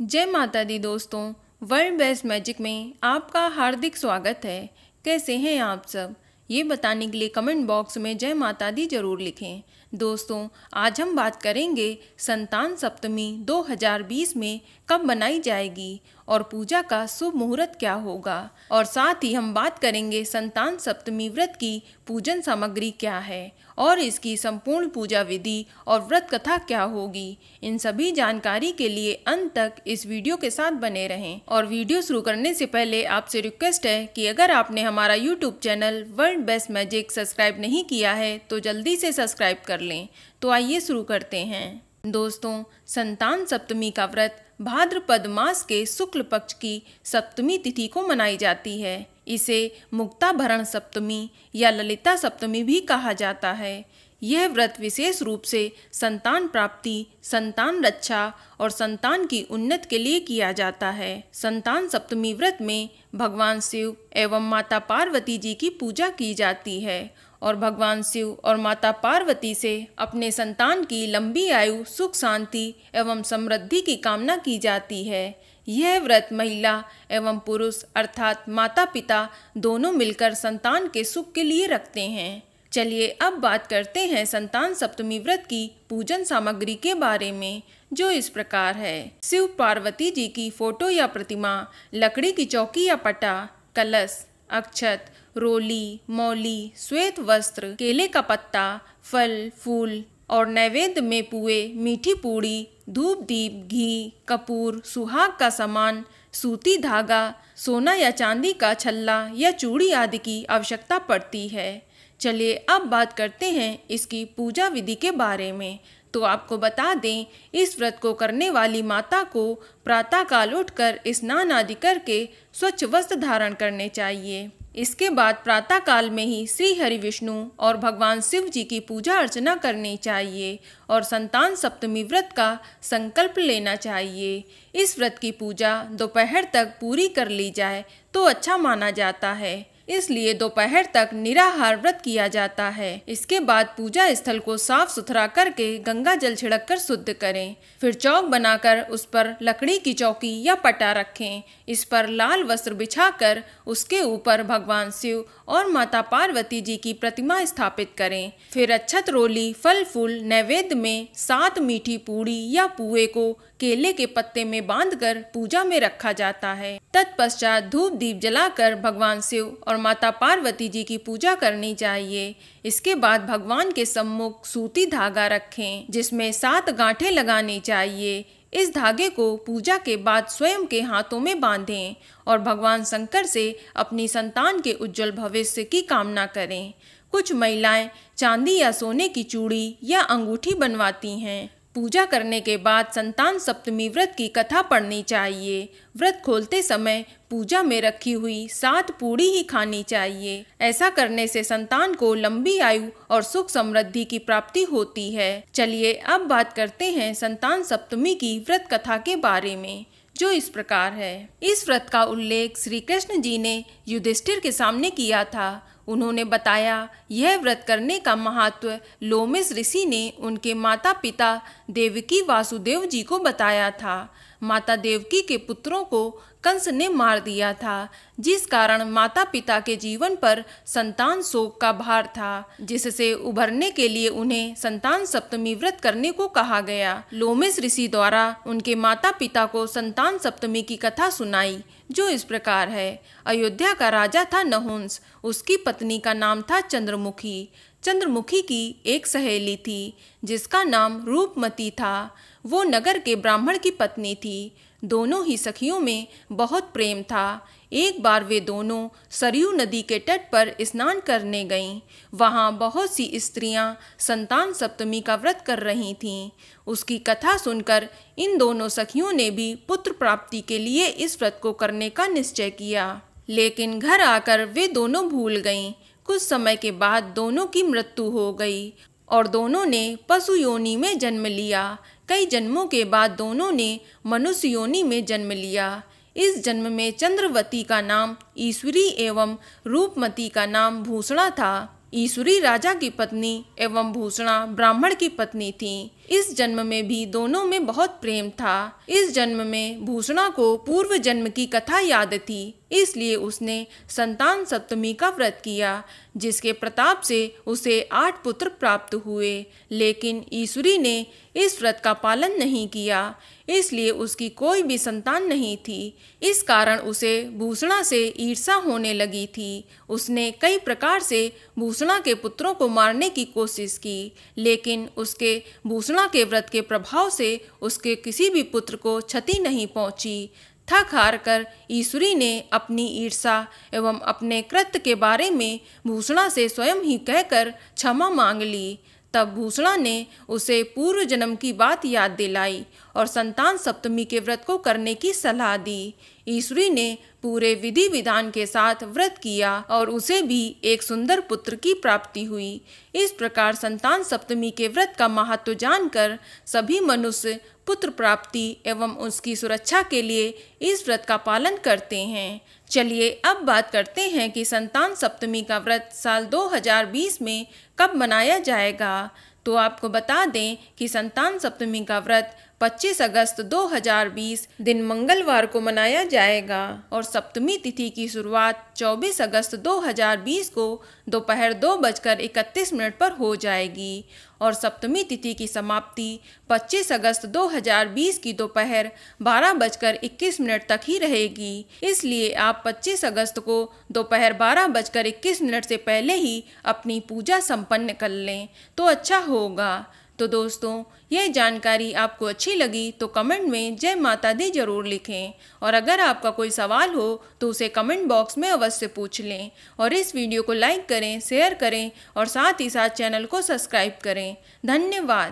जय माता दी दोस्तों। वर्ल्ड बेस्ट मैजिक में आपका हार्दिक स्वागत है। कैसे हैं आप सब? ये बताने के लिए कमेंट बॉक्स में जय माता दी जरूर लिखें। दोस्तों, आज हम बात करेंगे संतान सप्तमी 2020 में कब मनाई जाएगी और पूजा का शुभ मुहूर्त क्या होगा, और साथ ही हम बात करेंगे संतान सप्तमी व्रत की पूजन सामग्री क्या है और इसकी संपूर्ण पूजा विधि और व्रत कथा क्या होगी। इन सभी जानकारी के लिए अंत तक इस वीडियो के साथ बने रहें। और वीडियो शुरू करने से पहले आपसे रिक्वेस्ट है कि अगर आपने हमारा YouTube channel world best magic subscribe नहीं किया है तो जल्दी से सब्सक्राइब कर लें। तो आइए शुरू करते हैं। दोस्तों, संतान सप्तमी का व्रत भाद्रपद मास के शुक्ल पक्ष की सप्तमी तिथि को मनाई जाती है। इसे मुक्ताभरण सप्तमी या ललिता सप्तमी भी कहा जाता है। यह व्रत विशेष रूप से संतान प्राप्ति, संतान रक्षा और संतान की उन्नति के लिए किया जाता है। संतान सप्तमी व्रत में भगवान शिव एवं माता पार्वती जी की पूजा की जाती है और भगवान शिव और माता पार्वती से अपने संतान की लंबी आयु, सुख शांति एवं समृद्धि की कामना की जाती है। यह व्रत महिला एवं पुरुष अर्थात माता पिता दोनों मिलकर संतान के सुख के लिए रखते हैं। चलिए अब बात करते हैं संतान सप्तमी व्रत की पूजन सामग्री के बारे में, जो इस प्रकार है। शिव पार्वती जी की फोटो या प्रतिमा, लकड़ी की चौकी या पटा, कलश, अक्षत, रोली, मौली, श्वेत वस्त्र, केले का पत्ता, फल फूल और नैवेद्य में पुए, मीठी पूड़ी, धूप दीप, घी, कपूर, सुहाग का सामान, सूती धागा, सोना या चांदी का छल्ला या चूड़ी आदि की आवश्यकता पड़ती है। चलिए अब बात करते हैं इसकी पूजा विधि के बारे में। तो आपको बता दें, इस व्रत को करने वाली माता को प्रातःकाल उठकर स्नान आदि करके स्वच्छ वस्त्र धारण करने चाहिए। इसके बाद प्रातःकाल में ही श्री हरि विष्णु और भगवान शिव जी की पूजा अर्चना करनी चाहिए और संतान सप्तमी व्रत का संकल्प लेना चाहिए। इस व्रत की पूजा दोपहर तक पूरी कर ली जाए तो अच्छा माना जाता है, इसलिए दोपहर तक निराहार व्रत किया जाता है। इसके बाद पूजा स्थल को साफ सुथरा करके गंगा जल छिड़क कर शुद्ध करें। फिर चौक बनाकर उस पर लकड़ी की चौकी या पटा रखें। इस पर लाल वस्त्र बिछाकर उसके ऊपर भगवान शिव और माता पार्वती जी की प्रतिमा स्थापित करें। फिर अक्षत, रोली, फल फूल नैवेद्य में 7 मीठी पूड़ी या पुए को केले के पत्ते में बांधकर पूजा में रखा जाता है। तत्पश्चात धूप दीप जलाकर भगवान शिव और माता पार्वती जी की पूजा करनी चाहिए। इसके बाद भगवान के सम्मुख सूती धागा रखें जिसमें 7 गांठें लगानी चाहिए। इस धागे को पूजा के बाद स्वयं के हाथों में बांधें और भगवान शंकर से अपनी संतान के उज्जवल भविष्य की कामना करें। कुछ महिलाएं चांदी या सोने की चूड़ी या अंगूठी बनवाती हैं। पूजा करने के बाद संतान सप्तमी व्रत की कथा पढ़नी चाहिए। व्रत खोलते समय पूजा में रखी हुई 7 पूड़ी ही खानी चाहिए। ऐसा करने से संतान को लंबी आयु और सुख समृद्धि की प्राप्ति होती है। चलिए अब बात करते हैं संतान सप्तमी की व्रत कथा के बारे में, जो इस प्रकार है। इस व्रत का उल्लेख श्री कृष्ण जी ने युधिष्ठिर के सामने किया था। उन्होंने बताया, यह व्रत करने का महत्व लोमश ऋषि ने उनके माता पिता देवकी वासुदेव जी को बताया था। माता देवकी के पुत्रों को कंस ने मार दिया था, जिस कारण माता पिता के जीवन पर संतान शोक का भार था, जिससे उभरने के लिए उन्हें संतान सप्तमी व्रत करने को कहा गया। लोमश ऋषि द्वारा उनके माता पिता को संतान सप्तमी की कथा सुनाई, जो इस प्रकार है। अयोध्या का राजा था नहुंस। उसकी पत्नी का नाम था चंद्रमुखी। चंद्रमुखी की एक सहेली थी जिसका नाम रूपमती था। वो नगर के ब्राह्मण की पत्नी थी। दोनों ही सखियों में बहुत प्रेम था। एक बार वे दोनों सरयू नदी के तट पर स्नान करने गईं। वहाँ बहुत सी स्त्रियां संतान सप्तमी का व्रत कर रही थीं। उसकी कथा सुनकर इन दोनों सखियों ने भी पुत्र प्राप्ति के लिए इस व्रत को करने का निश्चय किया, लेकिन घर आकर वे दोनों भूल गईं। कुछ समय के बाद दोनों की मृत्यु हो गई और दोनों ने पशु योनि में जन्म लिया। कई जन्मों के बाद दोनों ने मनुष्य योनि में जन्म लिया। इस जन्म में चंद्रवती का नाम ईश्वरी एवं रूपमती का नाम भूषणा था। ईश्वरी राजा की पत्नी एवं भूषणा ब्राह्मण की पत्नी थी। इस जन्म में भी दोनों में बहुत प्रेम था। इस जन्म में भूषणा को पूर्व जन्म की कथा याद थी, इसलिए उसने संतान सप्तमी का व्रत किया, जिसके प्रताप से उसे 8 पुत्र प्राप्त हुए। लेकिन ईश्वरी ने इस व्रत का पालन नहीं किया, इसलिए उसकी कोई भी संतान नहीं थी। इस कारण उसे भूषणा से ईर्ष्या होने लगी थी। उसने कई प्रकार से भूषणा के पुत्रों को मारने की कोशिश की, लेकिन उसके भूषणा के व्रत के प्रभाव से उसके किसी भी पुत्र को क्षति नहीं पहुंची। थक हार कर ईश्वरी ने अपनी ईर्ष्या एवं अपने कृत्य के बारे में भूषणा से स्वयं ही कहकर क्षमा मांग ली। तब भूषणा ने उसे पूर्व जन्म की बात याद दिलाई और संतान सप्तमी के व्रत को करने की सलाह दी। ईश्वरी ने पूरे विधि विधान के साथ व्रत किया और उसे भी एक सुंदर पुत्र की प्राप्ति हुई। इस प्रकार संतान सप्तमी के व्रत का महत्व जानकर सभी मनुष्य पुत्र प्राप्ति एवं उसकी सुरक्षा के लिए इस व्रत का पालन करते हैं। चलिए अब बात करते हैं कि संतान सप्तमी का व्रत साल 2020 में कब मनाया जाएगा। तो आपको बता दें कि संतान सप्तमी का व्रत 25 अगस्त 2020 दिन मंगलवार को मनाया जाएगा और सप्तमी तिथि की शुरुआत 24 अगस्त 2020 को दोपहर 2:31 पर हो जाएगी और सप्तमी तिथि की समाप्ति 25 अगस्त 2020 की दोपहर 12:21 तक ही रहेगी। इसलिए आप 25 अगस्त को दोपहर 12:21 से पहले ही अपनी पूजा संपन्न कर लें तो अच्छा होगा। तो दोस्तों, यह जानकारी आपको अच्छी लगी तो कमेंट में जय माता दी जरूर लिखें और अगर आपका कोई सवाल हो तो उसे कमेंट बॉक्स में अवश्य पूछ लें और इस वीडियो को लाइक करें, शेयर करें और साथ ही साथ चैनल को सब्सक्राइब करें। धन्यवाद।